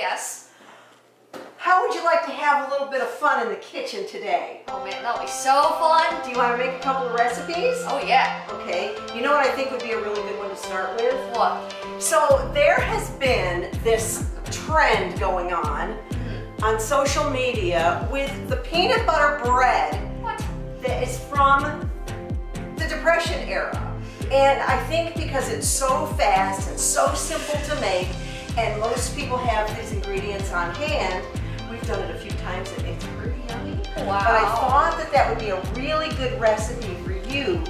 Yes. How would you like to have a little bit of fun in the kitchen today? Oh man, that'll be so fun. Do you want to make a couple of recipes? Oh yeah. Okay. You know what I think would be a really good one to start with? What? So there has been this trend going on social media with the peanut butter bread that is from the Depression era. And I think because it's so fast and so simple to make, and most people have these ingredients on hand, we've done it a few times and it's pretty yummy. Wow. But I thought that that would be a really good recipe for you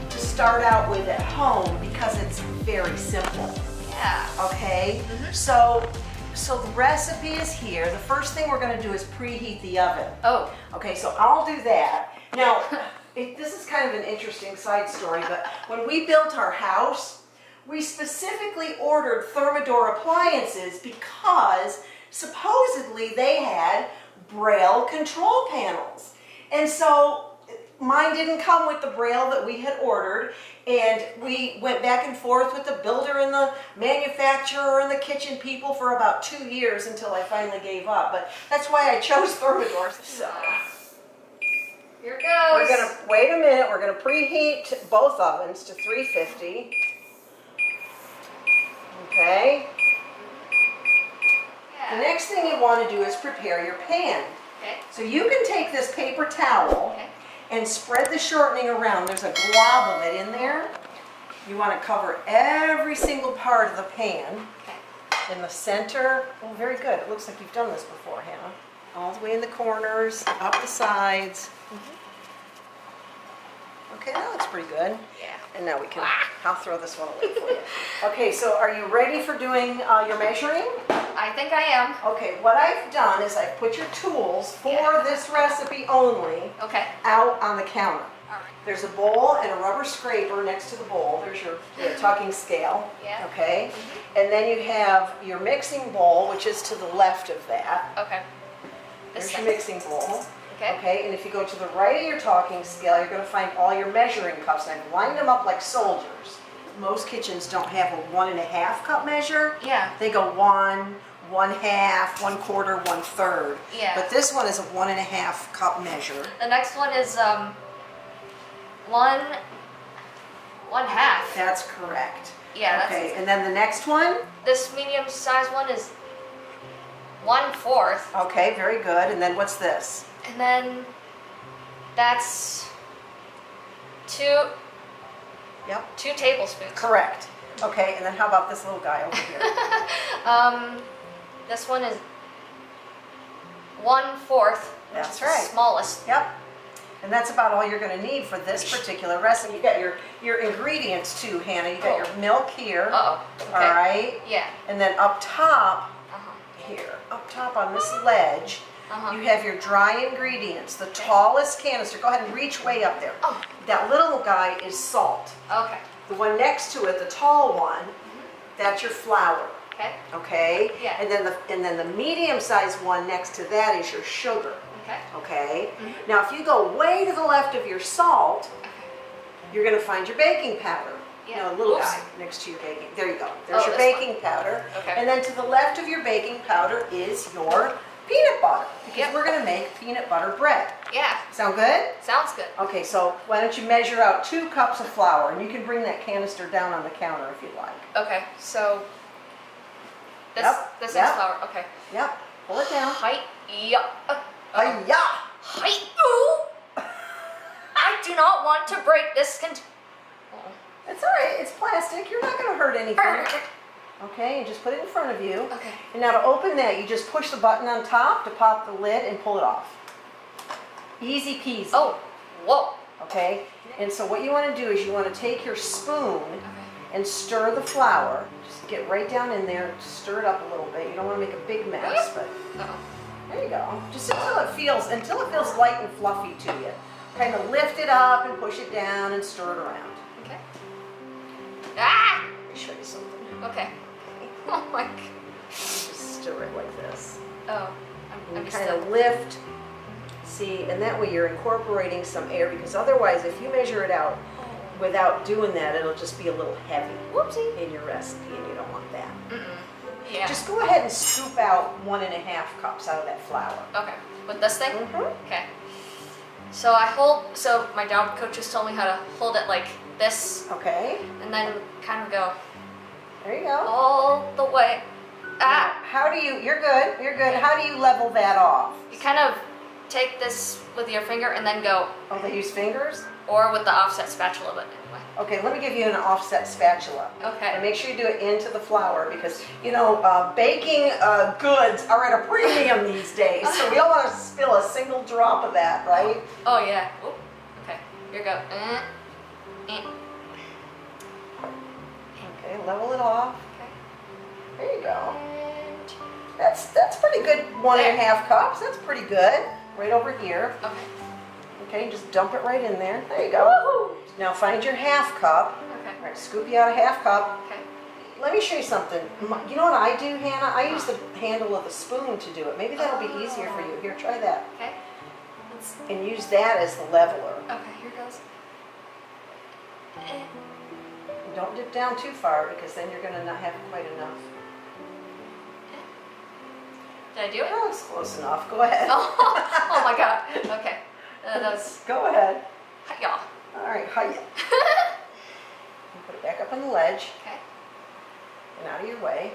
to start out with at home because it's very simple. Yeah. Okay? So the recipe is here. The first thing we're going to do is preheat the oven. Oh. Okay, so I'll do that. Now, this is kind of an interesting side story, but when we built our house, we specifically ordered Thermador appliances because supposedly they had Braille control panels. And so mine didn't come with the Braille that we had ordered, and we went back and forth with the builder and the manufacturer and the kitchen people for about 2 years until I finally gave up. But that's why I chose Thermador. So here it goes. We're gonna wait a minute. We're gonna preheat both ovens to 350. Okay. Yeah. The next thing you want to do is prepare your pan. Okay. So you can take this paper towel and spread the shortening around. There's a glob of it in there. You want to cover every single part of the pan. Okay. In the center. Oh, very good. It looks like you've done this before, Hannah. All the way in the corners, up the sides. Okay, that looks pretty good. Yeah. And now we can, I'll throw this one away for you. Okay, so are you ready for doing your measuring? I think I am. Okay, what I've done is I've put your tools for this recipe only out on the counter. All right. There's a bowl and a rubber scraper next to the bowl. There's your tucking scale. Yeah. Okay. And then you have your mixing bowl, which is to the left of that. Okay. There's your mixing bowl. Okay. Okay, and if you go to the right of your talking scale, you're going to find all your measuring cups. And I've lined them up like soldiers. Most kitchens don't have a 1.5 cup measure. Yeah. They go 1, 1/2, 1/4, 1/3. Yeah. But this one is a 1.5 cup measure. The next one is 1/2. That's correct. Yeah. Okay, and then the next one? This medium size one is 1/4. Okay, very good. And then what's this? And then that's 2 tablespoons. Correct. Okay, and then how about this little guy over here? This one is 1/4. That's the right. Smallest. Yep. And that's about all you're going to need for this particular recipe. You got your ingredients too, Hannah. You got your milk here. Uh-oh. Okay. All right. Yeah. And then up top, here, up top on this ledge, you have your dry ingredients. The tallest canister. Go ahead and reach way up there. Oh. That little guy is salt. Okay. The one next to it, the tall one, that's your flour. Okay. Okay. Yeah. And then the medium-sized one next to that is your sugar. Okay. Okay. Now, if you go way to the left of your salt, you're going to find your baking powder. Yeah. No, little guy next to your baking. There you go. There's your this baking powder. Okay. And then to the left of your baking powder is your peanut butter, because we're going to make peanut butter bread. Yeah. Sound good? Sounds good. Okay, so why don't you measure out 2 cups of flour, and you can bring that canister down on the counter if you like. Okay, so this is flour. Okay. Yep. Pull it down. Hi-ya. Hi-ya. Hi-ooh. I do not want to break this It's all right. It's plastic. You're not going to hurt anything. Okay, and just put it in front of you. Okay. And now to open that, you just push the button on top to pop the lid and pull it off. Easy peasy. Oh, whoa. Okay, and so what you want to do is you want to take your spoon and stir the flour. Just get right down in there, stir it up a little bit. You don't want to make a big mess, but there you go. Just until it feels light and fluffy to you. Kind of lift it up and push it down and stir it around. Okay. Ah! Let me show you something. Okay. Oh my God. Just stir it like this. Oh, I'm kind of lift. See, and that way you're incorporating some air, because otherwise if you measure it out without doing that, it'll just be a little heavy in your recipe, and you don't want that. Yeah. Just go ahead and scoop out 1.5 cups out of that flour. Okay. With this thing? Mm-hmm. Okay. So so my job coaches told me how to hold it like this. Okay. And then kind of go There you go. all the way. Ah! How do you, you're good, you're good. How do you level that off? You kind of take this with your finger and then go, Oh, they use fingers? or with the offset spatula, but anyway. Okay, let me give you an offset spatula. Okay. And make sure you do it into the flour because, you know, baking goods are at a premium these days. So we don't want to spill a single drop of that, right? Oh yeah. Oop. Okay. Here you go. Okay, level it off. Okay. There you go. And That's pretty good. 1.5 cups. That's pretty good. Right over here. okay. Okay, just dump it right in there. There you go. Woohoo! Now find your 1/2 cup. Okay. All right, scoop you out a 1/2 cup. Okay. Let me show you something. You know what I do, Hannah? I use the handle of the spoon to do it. Maybe that'll be easier for you. Here, try that. Okay. And use that as the leveler. Okay, here goes. Don't dip down too far because then you're going to not have quite enough. Did I do it? Oh, it's close enough. Go ahead. Oh my god. Okay. That was. Go ahead. Hi-ya. All right, hiya. Put it back up on the ledge Okay. and out of your way.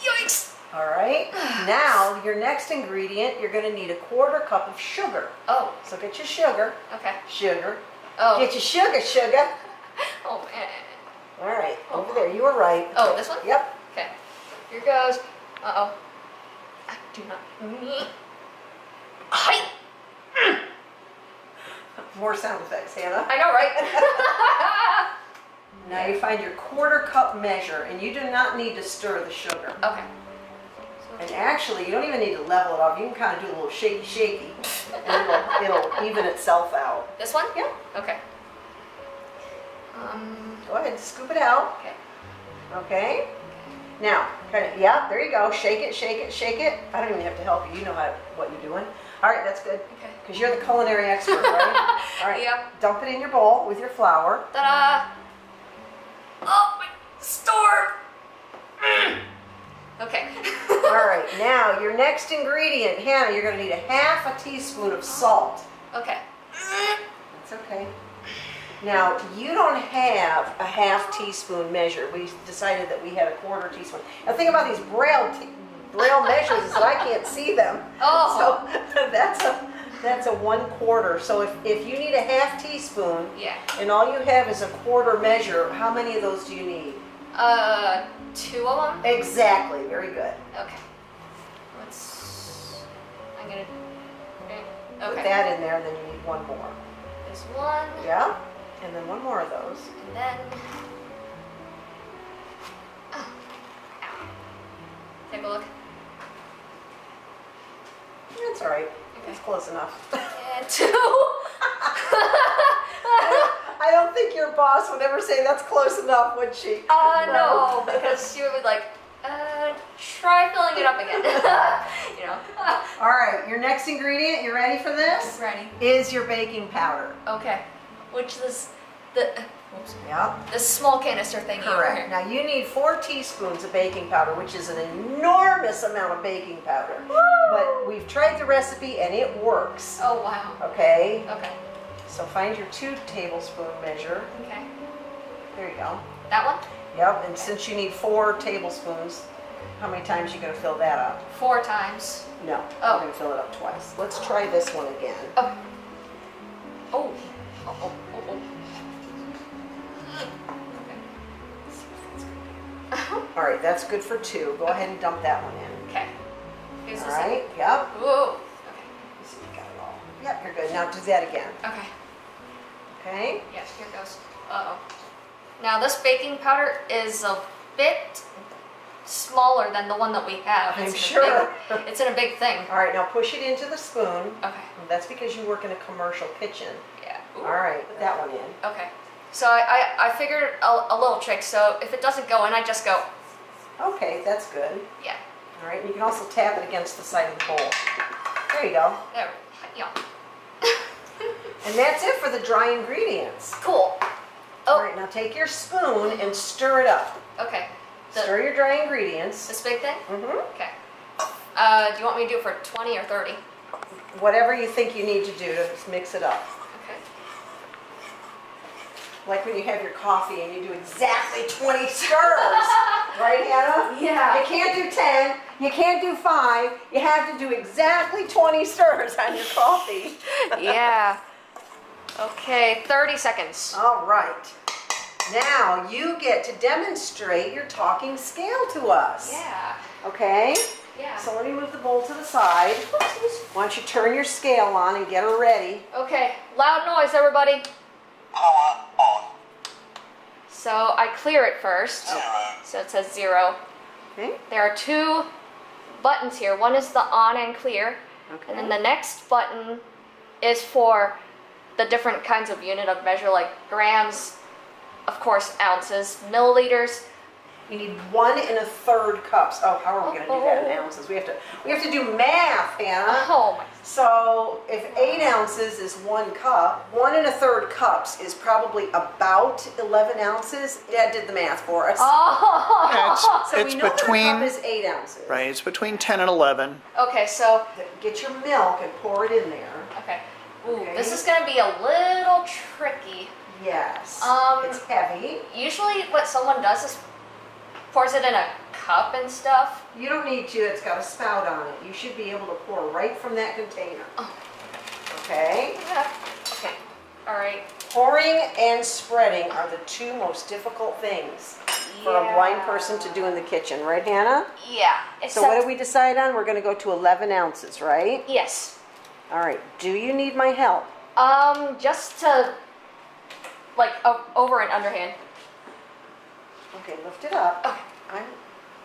Yikes! All right. Now, your next ingredient, you're going to need a 1/4 cup of sugar. Oh. So get your sugar. Okay. Sugar. Oh. Get your sugar. Oh man. All right, over there. You were right. Oh, this one? Yep. Okay. Here goes. Uh-oh. I do not. Hi. More sound effects, Hannah. I know, right? Now you find your 1/4 cup measure, and you do not need to stir the sugar. Okay. And actually, you don't even need to level it off. You can kind of do a little shaky, and it'll even itself out. This one? Yeah. Okay. Go ahead, scoop it out. Okay. Okay. Now, kind of, yeah, there you go. Shake it, shake it, shake it. I don't even have to help you. You know what you're doing. All right, that's good. Okay. Because you're the culinary expert, right? All right. Yep. Dump it in your bowl with your flour. Ta-da! Oh, my store! Okay. All right, now your next ingredient, Hannah, you're going to need 1/2 teaspoon of salt. Okay. That's okay. Now, you don't have a 1/2 teaspoon measure. We decided that we had a 1/4 teaspoon. Now, think about these braille measures is that I can't see them. Oh. So that's a 1/4. So if you need a 1/2 teaspoon, Yeah. and all you have is a 1/4 measure, how many of those do you need? 2 of them? Exactly. Very good. Okay. I'm gonna. Put Okay. that in there, and then you need 1 more. There's 1. Yeah, and then 1 more of those. And then. Oh. Ow. Take a look. That's all right. Okay. It's close enough. And 2. I don't think your boss would ever say that's close enough, would she? No, because she would be like, try filling it up again. You know. All right, your next ingredient, you ready for this? Ready. Is your baking powder. Okay. Which is the Yep. the small canister thingy over Correct. here. Now you need 4 teaspoons of baking powder, which is an enormous amount of baking powder. Woo! But we've tried the recipe and it works. Oh wow. Okay. Okay. So find your 2 tablespoon measure. Okay. There you go. That one? Yep. And since you need 4 tablespoons, how many times are you going to fill that up? 4 times. No. Oh. We're going to fill it up twice. Let's try this one again. Oh. Oh. Oh. Oh. Oh. Oh. All right, that's good for 2. Go ahead and dump that one in. Okay. Here's All this right. Yep. Whoa. Okay. Let's see if you got it all. Yep, you're good. Now do that again. Okay. Okay. Yes, here goes. Uh-oh. Now this baking powder is a bit smaller than the one that we have. I'm in a sure. it's in a big thing. All right, now push it into the spoon. Okay. That's because you work in a commercial kitchen. Yeah. Ooh. All right, put that one in. Okay. So I figured a little trick. So if it doesn't go in, I just go. Okay, that's good. Yeah. All right, and you can also tap it against the side of the bowl. There you go. There. Yeah. And that's it for the dry ingredients. Cool. All Oh. right, now take your spoon and stir it up. Okay. Stir your dry ingredients. This big thing? Mm-hmm. Okay. Do you want me to do it for 20 or 30? Whatever you think you need to do to mix it up. Okay. Like when you have your coffee and you do exactly 20 stirs. Right, Hannah? Yeah. You can't do 10. You can't do 5. You have to do exactly 20 stirs on your coffee. Yeah. Okay, 30 seconds. All right. Now you get to demonstrate your talking scale to us. Yeah. Okay? Yeah. So let me move the bowl to the side. Why don't you turn your scale on and get her ready. Okay, loud noise, everybody. Power on. So I clear it first. 0. So it says 0. Okay? There are 2 buttons here. One is the on and clear. Okay. And then the next button is for the different kinds of unit of measure, like grams, of course, ounces, milliliters. You need 1 1/3 cups. Oh, how are we going to do that in ounces? We have to do math, Hannah. Oh my. So if 8 ounces is 1 cup, 1 1/3 cups is probably about 11 ounces. Dad did the math for us. Oh. Yeah, So it's we know between, that a cup is 8 ounces. right, it's between 10 and 11. Okay, so, Get your milk and pour it in there. okay. Ooh, Okay. this is gonna be a little tricky. Yes. It's heavy. Usually what someone does is pours it in a cup and stuff. You don't need to. It's got a spout on it. You should be able to pour right from that container. Oh. Okay? Yeah. Okay. All right. Pouring and spreading are the 2 most difficult things for a blind person to do in the kitchen, right, Hannah? Yeah. So what did we decide on? We're going to go to 11 ounces, right? Yes. All right. Do you need my help? Just to, like, over and underhand. Okay, lift it up. Okay.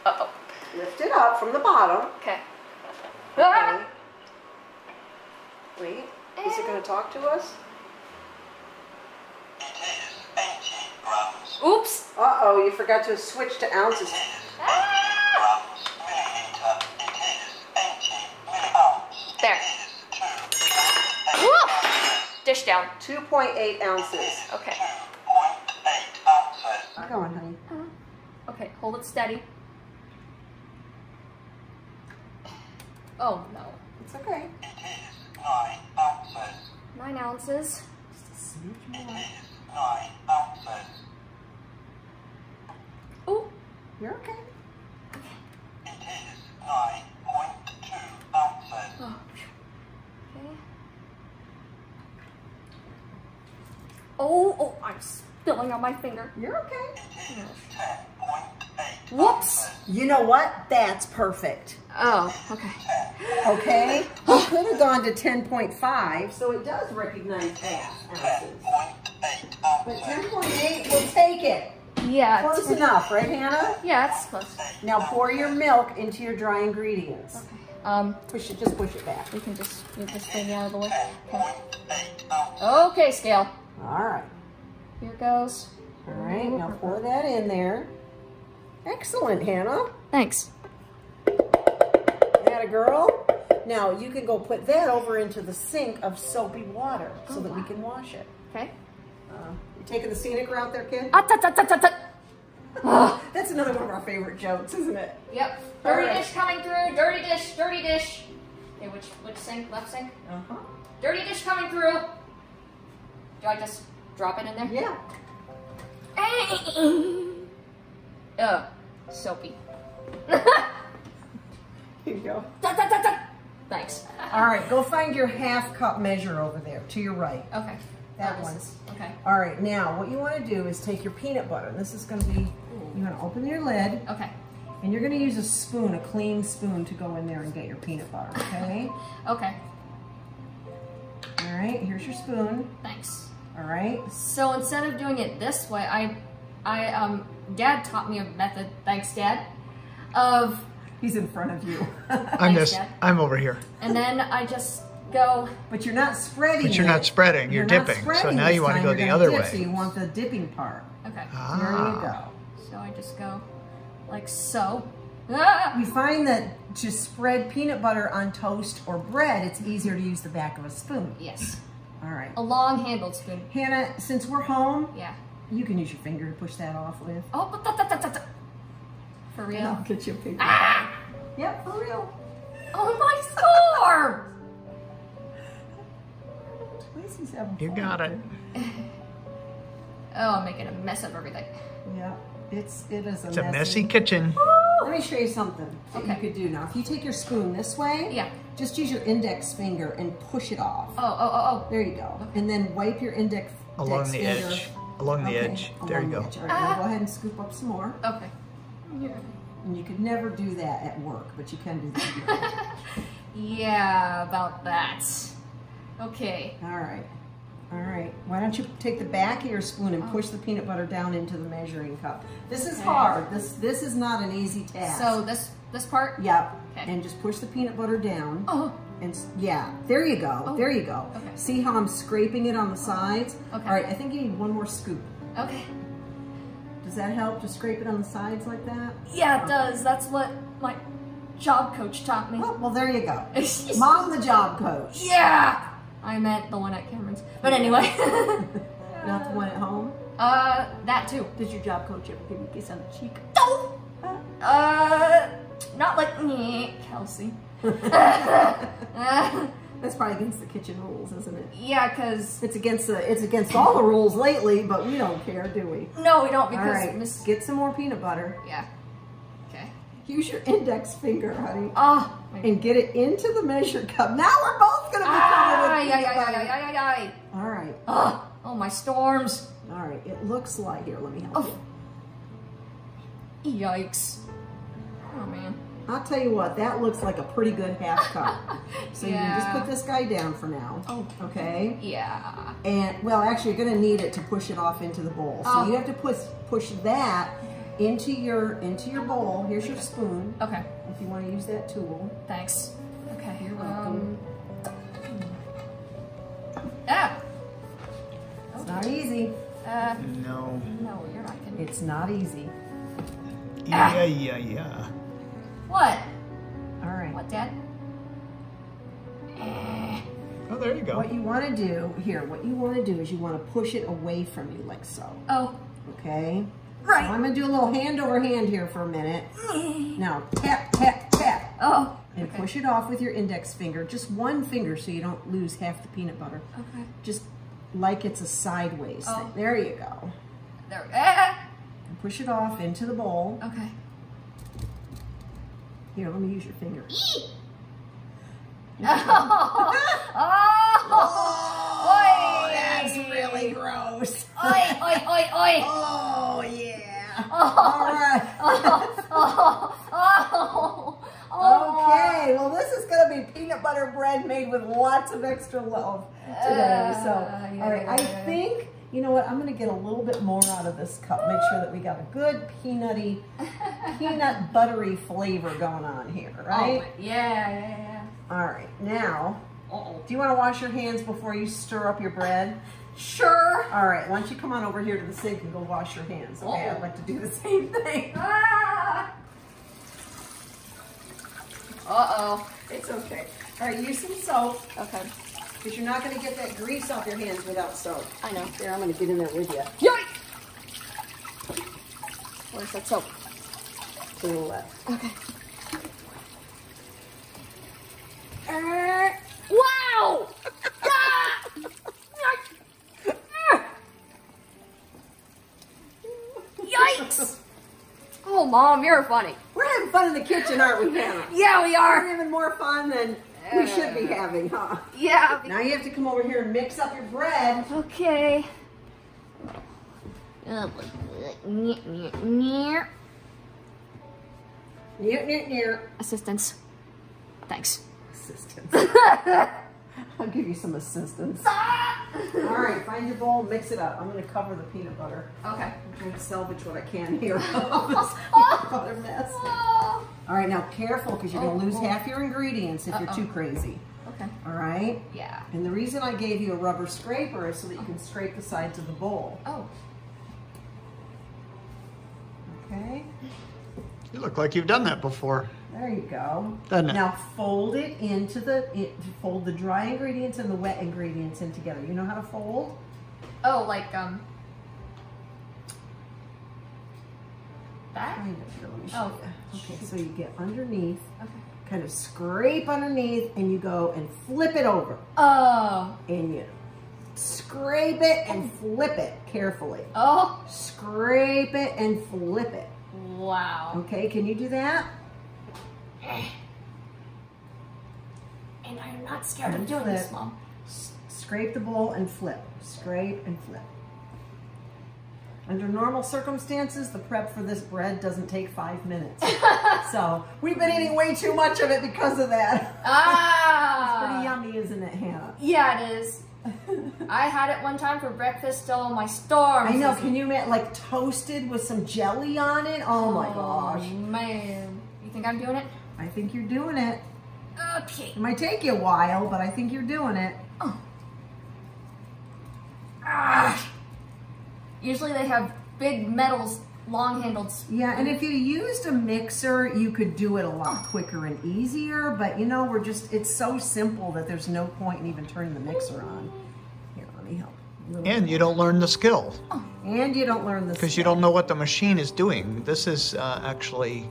Uh-oh. Lift it up from the bottom. Okay. Okay. Wait, is it going to talk to us? It is 80 grams. Oops. Uh-oh, you forgot to switch to ounces. Grams milliliter. It is 80 milliounce. There. It is 2. Woo! Dish down. 2.8 ounces. Okay. 2.8 ounces. Go on, honey. Okay, hold it steady. Oh, no. It's okay. It is 9 ounces. 9 ounces. Just a smidge It more. is 9 ounces. Ooh. You're okay. It is 9.2 ounces. Oh. Okay. Oh, I'm spilling on my finger. You're okay. It is 10.8 Whoops. ounces. You know what? That's perfect. Oh, okay. Okay? We could have gone to 10.5, so it does recognize half ounces. 10.8 But ounces. 10.8, we'll take it. Yeah. Close enough, right, Hannah? Yeah, it's close. Now pour your milk into your dry ingredients. Okay. Push it, just push it back. We can just move this baby out of the way. Okay. 10.8 ounces. Okay, scale. All right. Here goes. All right, now pour that in there. Excellent, Hannah. Thanks. That a girl? Now you can go put that over into the sink of soapy water so that we can wash it. Okay. You taking the scenic route there, kid? Oh. That's another one of our favorite jokes, isn't it? Yep. Dirty All right. dish coming through. Dirty dish. Dirty dish. Okay, which sink? Left sink? Uh-huh. Dirty dish coming through. Do I just drop it in there? Yeah. Ugh. Soapy. Here you go. Thanks. All right, go find your half cup measure over there to your right. Okay. That was- one. Okay. All right, now what you want to do is take your peanut butter. This is going to be, you're going to open your lid, Okay. and you're going to use a spoon, a clean spoon, to go in there and get your peanut butter, okay? Okay. All right, here's your spoon. Thanks. All right. So instead of doing it this way, Dad taught me a method. Thanks, Dad. Of He's in front of you. Thanks, Dad. I'm over here. And then I just go. But you're not spreading But you're it. not spreading, you're not dipping. So spreading now this you want to time, go you're the gonna other dip, way. So you want the dipping part. Okay. There you Ah. go. So I just go like so. Ah! We find that to spread peanut butter on toast or bread, it's easier to use the back of a spoon. Yes. All right. A long handled spoon. Hannah, since we're home, Yeah. you can use your finger to push that off with. Oh, For And real? I'll get you a paper towel. Ah! Yep, for real. Oh, my storm! Lacey's having You fun got with it. Oh, I'm making a mess of everything. Yeah, it is It's a messy kitchen. Let me show you something that you Okay. could do now. If you take your spoon this way, Yeah. just use your index finger and push it off. Oh. There you go. And then wipe your index Along the finger. edge. Along the Okay, edge. along There you the go. edge. All right, now go ahead and scoop up some more. Okay. Yeah. And you could never do that at work, but you can do that at home. Yeah, about that. Okay. All right. All right. Why don't you take the back of your spoon and push the peanut butter down into the measuring cup? This is hard. This is not an easy task. So this part? Yep. Okay. And just push the peanut butter down. Oh. And yeah, there you go. Oh. There you go. Okay. See how I'm scraping it on the sides? Okay. All right. I think you need one more scoop. Okay. Does that help to scrape it on the sides like that? Yeah, it does. That's what my job coach taught me. Oh, well, there you go. Mom, the job coach. Yeah. I meant the one at Cameron's. But anyway. Not the one at home. That too. Does your job coach ever give you a kiss on the cheek? No. Not like me, Kelsey. That's probably against the kitchen rules, isn't it? Yeah, cause It's against all the rules lately, but we don't care, do we? no, we don't All because right, Miss. get some more peanut butter. Yeah. Okay. Use your index finger, honey, Oh. and get it into the measure cup. Now we're both gonna be covered with peanut butter. Ay. All right, Oh, my storms. all right. It looks like here. Let me help Oh. you. Yikes. Oh man. I'll tell you what. That looks like a pretty good half cup. So you can just Yeah. put this guy down for now. Oh. Okay. Yeah. And well, actually, you're gonna need it to push it off into the bowl. So Oh. you have to push that into your bowl. Here's your spoon. Okay. If you want to use that tool. Thanks. Okay. You're welcome. Ah. It's not easy. No. No, you're not kidding. It's not easy. Yeah. What? All right. What, Dad? Oh, there you go. What you want to do is you want to push it away from you like so. Oh. Okay. Right. So I'm gonna do a little hand over hand here for a minute. Now tap, tap, tap. Oh. And push it off with your index finger. Just one finger so you don't lose half the peanut butter. Okay. Just like it's a sideways thing. There you go. There. And push it off into the bowl. Okay. Here, let me use your finger. Oh. Oh, that's really gross. Oi, oi, oi, oi. Oh, yeah. Oh. All right. Okay, well, this is going to be peanut butter bread made with lots of extra love today. So, all right, I think, you know what, I'm going to get a little bit more out of this cup. Make sure that we got a good peanut buttery flavor going on here, right? Oh, yeah. All right, now, Uh-oh. do you want to wash your hands before you stir up your bread? Sure. All right, why don't you come on over here to the sink and go wash your hands, okay? I'd like to do the same thing. Ah. Uh-oh. It's okay. All right, use some soap, Okay. because you're not going to get that grease off your hands without soap. I know. Here, I'm going to get in there with you. Yoink! Where's that soap? To the left. Okay. Wow! Yikes! Oh, Mom, you're funny. We're having fun in the kitchen, aren't we, Hannah? Yeah, we We're are. having more fun than we should be having, huh? Yeah. Now you have to come over here and mix up your bread. Okay. Near. Assistance. Thanks. Assistance. I'll give you some assistance. All right, find your bowl, mix it up. I'm going to cover the peanut butter. Okay. I'm trying to salvage what I can here of this peanut butter mess. All right, now careful, because you're going to lose half your ingredients if you're too crazy. Okay. All right? Yeah. And the reason I gave you a rubber scraper is so that you can scrape the sides of the bowl. Oh. Okay? You look like you've done that before. There you go. Doesn't it? Now fold it into fold the dry ingredients and the wet ingredients in together. You know how to fold? Oh, like that? Kind of. Here, let me show Oh. you. Okay, so you get underneath, Okay. kind of scrape underneath, and you go and flip it over. Oh. And you scrape it and flip it carefully. Oh. Scrape it and flip it. Wow. Okay, can you do that? And I'm not scared of And doing flip. this, Mom. Scrape the bowl and flip. Scrape and flip. Under normal circumstances, the prep for this bread doesn't take 5 minutes. So we've been eating way too much of it because of that. Ah. It's pretty yummy, isn't it, Hannah? Yeah, it is. I had it one time for breakfast. Oh my storms! I know. Can you imagine, like toasted with some jelly on it? Oh my gosh! Man, you think I'm doing it? I think you're doing it. Okay. It might take you a while, but I think you're doing it. Oh. Ah. Usually they have big metals, long-handled. Yeah, and if you used a mixer, you could do it a lot quicker and easier, but you know, it's so simple that there's no point in even turning the mixer on. Here, let me help. And you don't learn the skill And you don't learn the because you don't know what the machine is doing. This is actually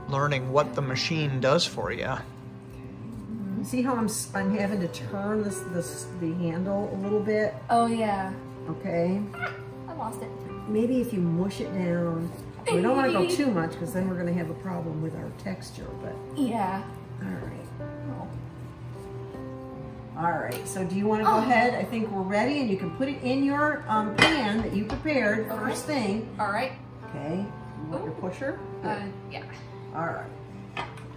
learning what the machine does for you. See how I'm having to turn the handle a little bit? Oh yeah. Okay. I lost it. Maybe if you mush it down. We don't want to go too much because then we're going to have a problem with our texture, but Yeah. all right. All right, so do you want to go ahead? I think we're ready, and you can put it in your pan that you prepared first thing. All right. Okay, you want your pusher? Yeah. All right.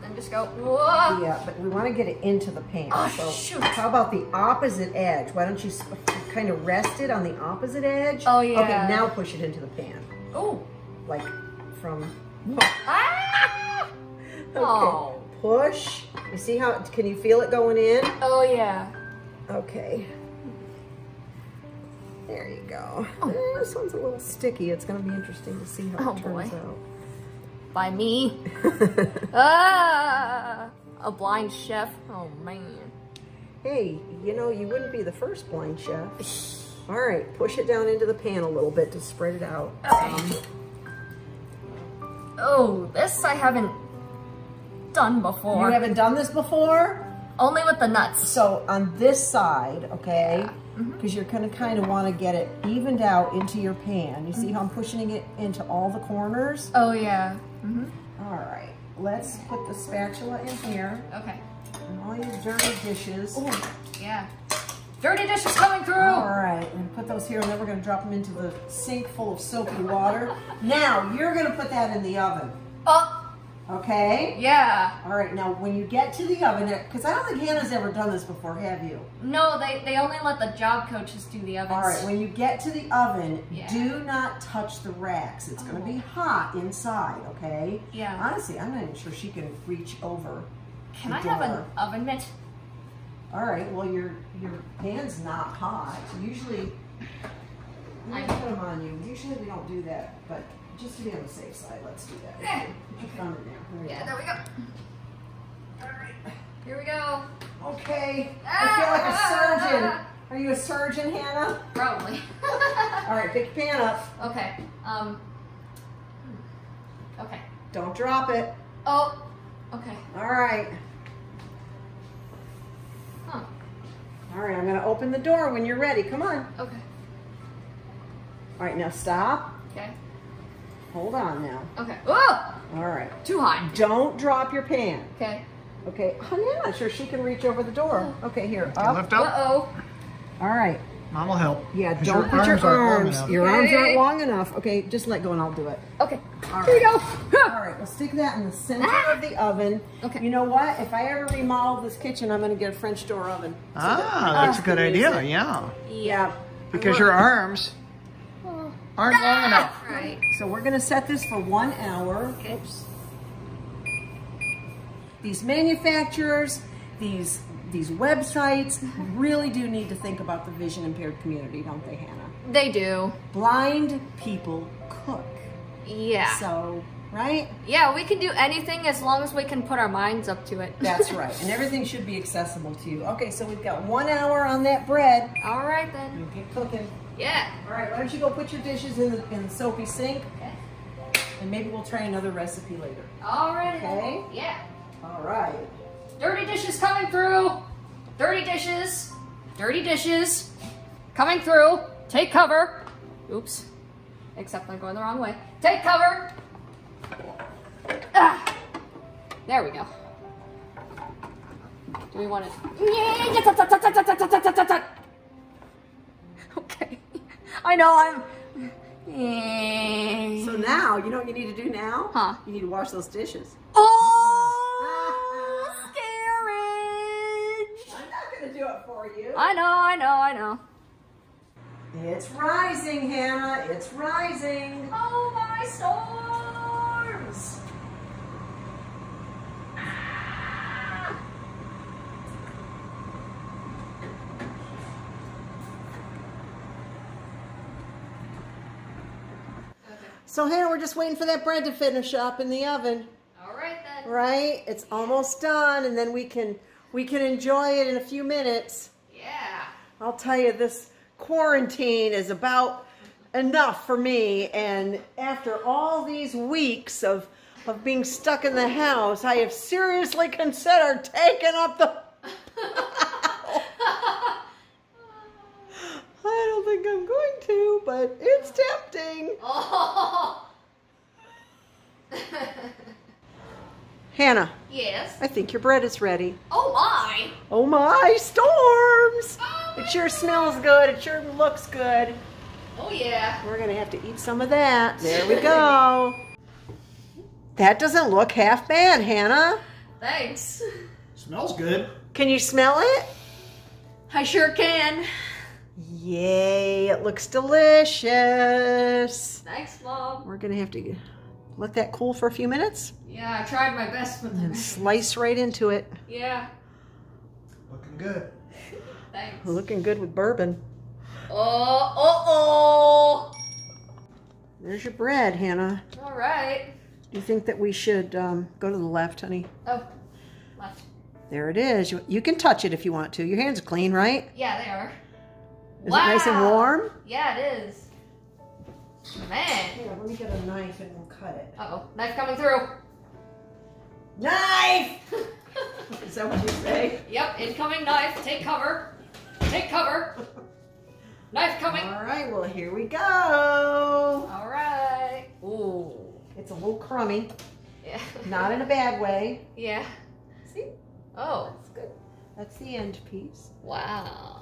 Then just go. Whoa. Yeah, but we want to get it into the pan. Oh, so shoot. how about the opposite edge? Why don't you kind of rest it on the opposite edge? Oh, yeah. Okay, now push it into the pan. Oh. Like from... Ah. Okay. Oh. Push. You see how, can you feel it going in? Oh yeah. Okay. There you go. Oh. This one's a little sticky. It's going to be interesting to see how Oh, it turns boy. out. By me. Ah. A blind chef. Oh man. Hey, you know, you wouldn't be the first blind chef. All right, push it down into the pan a little bit to spread it out. Oh, this I haven't done before. You haven't done this before? Only with the nuts. So on this side, okay, Yeah. because you're gonna kind of want to get it evened out into your pan. You see how I'm pushing it into all the corners? Oh yeah. All right, let's put the spatula in here Okay. and all your dirty dishes. Oh yeah. Dirty dishes coming through. All right, we're gonna put those here and then we're gonna drop them into the sink full of soapy water. Now, you're gonna put that in the oven, Oh okay? yeah. All right, now when you get to the oven, because I don't think Hannah's ever done this before, have you? No, they only let the job coaches do the ovens. All right, when you get to the oven, Yeah. do not touch the racks. It's gonna be hot inside, okay? Yeah. Honestly, I'm not even sure she can reach over. Can the I have an door. oven mitt? All right, well, your pan's not hot. Usually, I put them on you. Usually we don't do that, but just to be on the safe side, let's do that. Put your thumb in there. There Yeah, you there we go. All right, here we go. go. Okay, I feel like a surgeon. Are you a surgeon, Hannah? Probably. All right, pick your pan up. Okay. Okay. Don't drop it. Oh. Okay. All right. Huh. All right, I'm gonna open the door when you're ready. Come on. Okay. All right, now stop. Okay. Hold on now. Okay. Whoa! All right. Too high. Don't drop your pan. Okay. Okay, honey, I'm not sure she can reach over the door. Okay, here, Can up. lift up. Uh-oh. All right. Mom will help. Yeah, 'cause don't put your aren't long arms. enough. Your arms Okay. aren't long enough. Okay, just let go and I'll do it. Okay. All Here we right. go. All right, we'll stick that in the center of the oven. Okay. You know what? If I ever remodel this kitchen, I'm going to get a French door oven. That's a good idea, yeah. Yeah. Because your arms aren't long enough. Right. So we're going to set this for 1 hour. Okay. Oops. These manufacturers, these websites really do need to think about the vision impaired community, don't they, Hannah? They do. Blind people cook. Yeah. So, right? Yeah, we can do anything as long as we can put our minds up to it. That's right. And everything should be accessible to you. Okay, so we've got 1 hour on that bread. All right then. You get cooking. Yeah. All right, why don't you go put your dishes in the soapy sink? Okay. and maybe we'll try another recipe later. Alright. Okay? Yeah. All right. Dirty dishes coming through. Dirty dishes. Dirty dishes. Coming through. Take cover. Oops. Except I'm going the wrong way. Take cover. Ah. There we go. Do we want it? Okay. I know I'm... So now, you know what you need to do now? Huh? You need to wash those dishes. Oh, scary! I'm not going to do it for you. I know. It's rising, Hannah. It's rising. Oh, my storms! So Hannah, we're just waiting for that bread to finish up in the oven. All right then. Right? It's almost done, and then we can enjoy it in a few minutes. Yeah. I'll tell you, this quarantine is about enough for me, and after all these weeks of being stuck in the house, I have seriously considered taking up the I don't think I'm going to, but it's tempting. Oh. Hannah, Yes. I think your bread is ready. Oh my. Oh my, storms! Oh my It sure smells good. It sure looks good. Oh yeah. We're going to have to eat some of that. There we go. That doesn't look half bad, Hannah. Thanks. Smells good. Can you smell it? I sure can. Yay, it looks delicious. Thanks, Mom. We're going to have to let that cool for a few minutes Yeah, I tried my best with and it. slice right into it. Yeah. Looking good. Thanks. Looking good with bourbon. Oh. There's your bread, Hannah. All right. Do you think that we should go to the left, honey? Oh, left. There it is. You can touch it if you want to. Your hands are clean, right? Yeah, they are. Is it nice and warm? Yeah, it is. Man. Here, let me get a knife and we'll cut it. Uh-oh, knife coming through. Knife! Is that what you say? Yep, incoming knife. Take cover. Take cover. Knife coming. All right, well, here we go. All right. Ooh. It's a little crummy. Yeah. Not in a bad way. Yeah. See? Oh. That's good. That's the end piece. Wow.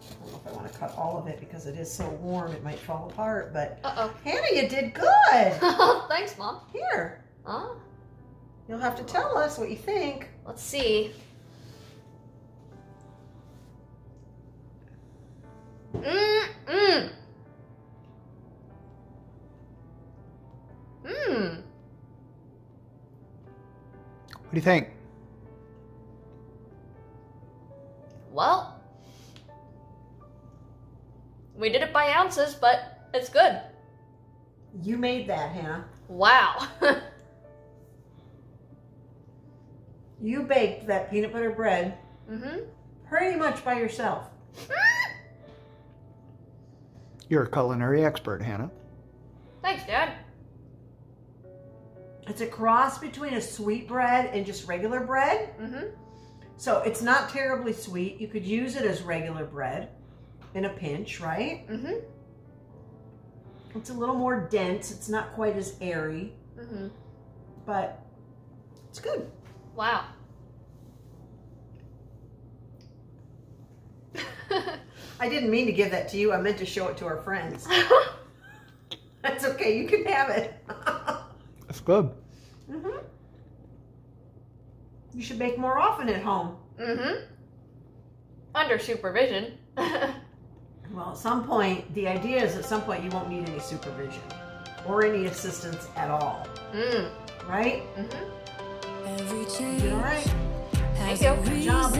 I don't know if I want to cut all of it because it is so warm it might fall apart, but Uh-oh. Hannah, you did good. Thanks, Mom. Here. Huh? You'll have to tell us what you think. Let's see. Mmm. What do you think? Well, we did it by ounces, but it's good. You made that, Hannah. Wow. You baked that peanut butter bread pretty much by yourself. You're a culinary expert, Hannah. Thanks, Dad. It's a cross between a sweet bread and just regular bread. So it's not terribly sweet. You could use it as regular bread in a pinch, right? It's a little more dense. It's not quite as airy, but it's good. Wow. I didn't mean to give that to you. I meant to show it to our friends. That's okay. You can have it. That's good. You should bake more often at home. Under supervision. Well, at some point, the idea is at some point you won't need any supervision or any assistance at all. Right? Every You did all right. Thank you. Good job.